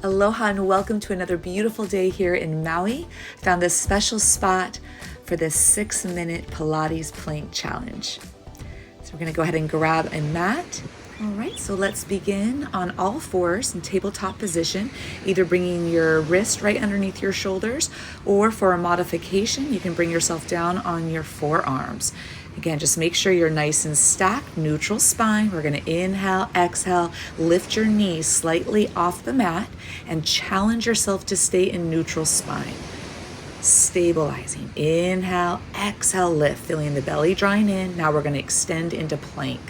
Aloha and welcome to another beautiful day here in Maui. Found this special spot for this 6-minute Pilates plank challenge. So we're gonna go ahead and grab a mat. All right, so let's begin on all fours in tabletop position, either bringing your wrist right underneath your shoulders, or for a modification, you can bring yourself down on your forearms. Again, just make sure you're nice and stacked, neutral spine. We're gonna inhale, exhale, lift your knees slightly off the mat and challenge yourself to stay in neutral spine. Stabilizing, inhale, exhale, lift, feeling the belly drawing in. Now we're gonna extend into plank,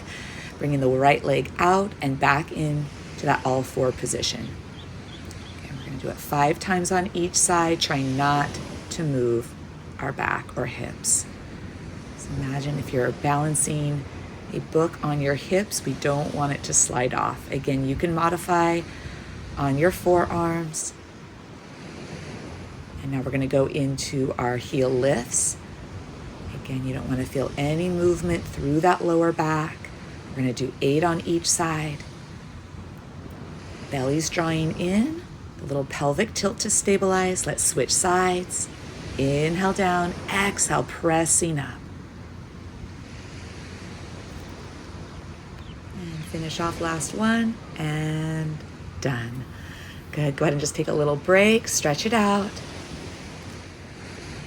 bringing the right leg out and back in to that all four position. Okay, we're gonna do it 5 times on each side, trying not to move our back or hips. Imagine if you're balancing a book on your hips, we don't want it to slide off. Again, you can modify on your forearms. And now we're going to go into our heel lifts. Again, you don't want to feel any movement through that lower back. We're going to do 8 on each side. Belly's drawing in, the little pelvic tilt to stabilize. Let's switch sides. Inhale down, exhale, pressing up. Finish off last one and done. Good, go ahead and just take a little break, stretch it out.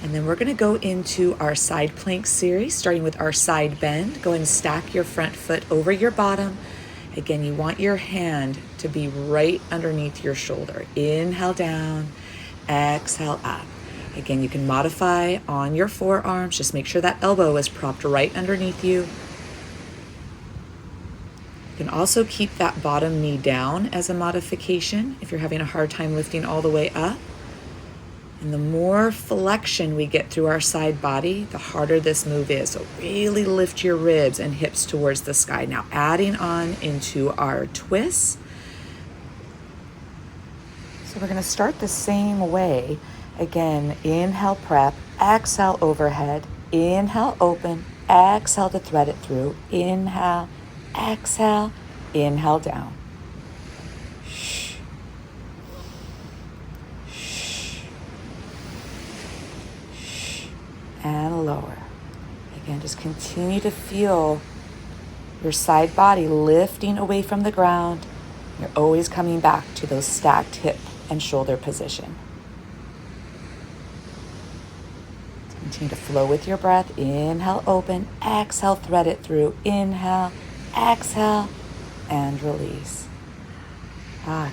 And then we're gonna go into our side plank series, starting with our side bend. Go ahead and stack your front foot over your bottom. Again, you want your hand to be right underneath your shoulder. Inhale down, exhale up. Again, you can modify on your forearms. Just make sure that elbow is propped right underneath you. You can also keep that bottom knee down as a modification if you're having a hard time lifting all the way up. And the more flexion we get through our side body, the harder this move is. So really lift your ribs and hips towards the sky. Now adding on into our twists. So we're gonna start the same way. Again, inhale, prep, exhale, overhead, inhale, open, exhale to thread it through, inhale, exhale, inhale down. Shh. Shh. Shh. And lower. Again, just continue to feel your side body lifting away from the ground. You're always coming back to those stacked hip and shoulder position. Continue to flow with your breath. Inhale, open, exhale, thread it through, inhale, exhale, and release.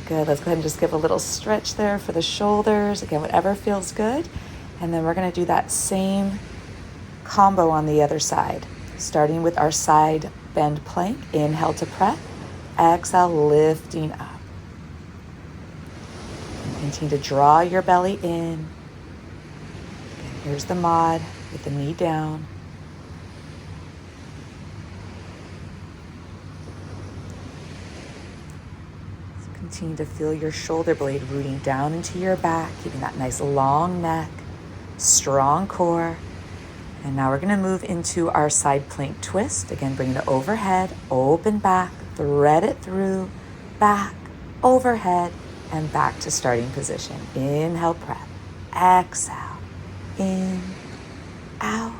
Good. Let's go ahead and just give a little stretch there for the shoulders. Again, whatever feels good. And then we're going to do that same combo on the other side, starting with our side bend plank. Inhale to prep, exhale, lifting up. Continue to draw your belly in. Again, here's the mod with the knee down. Continue to feel your shoulder blade rooting down into your back, keeping that nice long neck, strong core. And now we're going to move into our side plank twist. Again, bring it overhead, open back, thread it through, back, overhead, and back to starting position. Inhale, prep, exhale, in, out,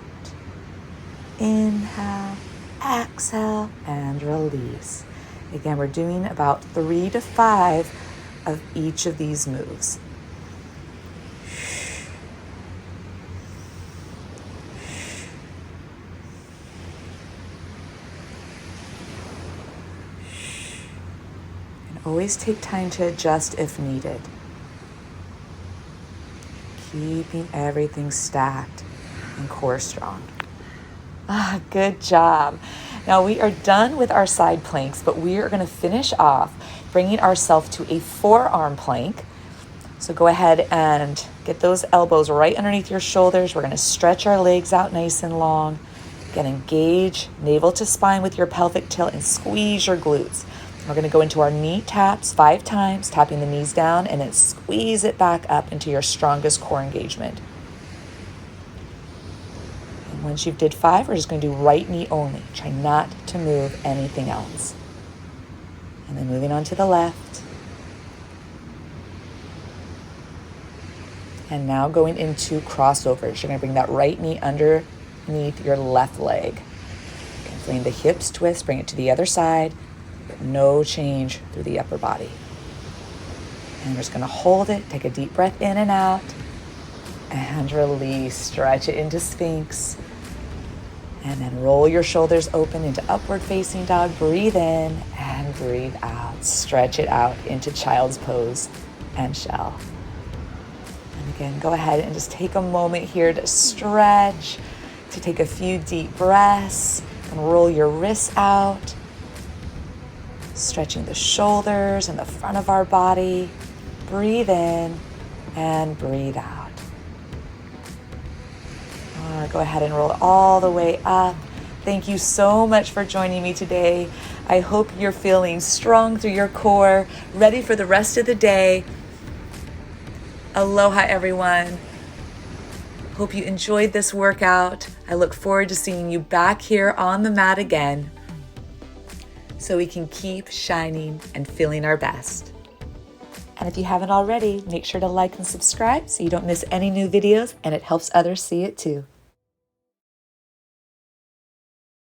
inhale, exhale, and release. Again, we're doing about 3 to 5 of each of these moves. And always take time to adjust if needed. Keeping everything stacked and core strong. Good job. Now we are done with our side planks, but we are going to finish off bringing ourselves to a forearm plank. So go ahead and get those elbows right underneath your shoulders. We're going to stretch our legs out nice and long. Again, engage navel to spine with your pelvic tilt and squeeze your glutes. We're going to go into our knee taps 5 times, tapping the knees down, and then squeeze it back up into your strongest core engagement. Once you've did 5, we're just going to do right knee only. Try not to move anything else. And then moving on to the left. And now going into crossovers. You're gonna bring that right knee underneath your left leg. Feeling the hips twist, bring it to the other side, but no change through the upper body. And we're just gonna hold it, take a deep breath in and out, and release, stretch it into Sphinx. And then roll your shoulders open into upward facing dog. Breathe in and breathe out. Stretch it out into child's pose and shell. And again, go ahead and just take a moment here to stretch, to take a few deep breaths, and roll your wrists out. Stretching the shoulders and the front of our body. Breathe in and breathe out. Go ahead and roll all the way up. Thank you so much for joining me today. I hope you're feeling strong through your core, ready for the rest of the day. Aloha, everyone. Hope you enjoyed this workout. I look forward to seeing you back here on the mat again so we can keep shining and feeling our best. And if you haven't already, make sure to like and subscribe so you don't miss any new videos, and it helps others see it too.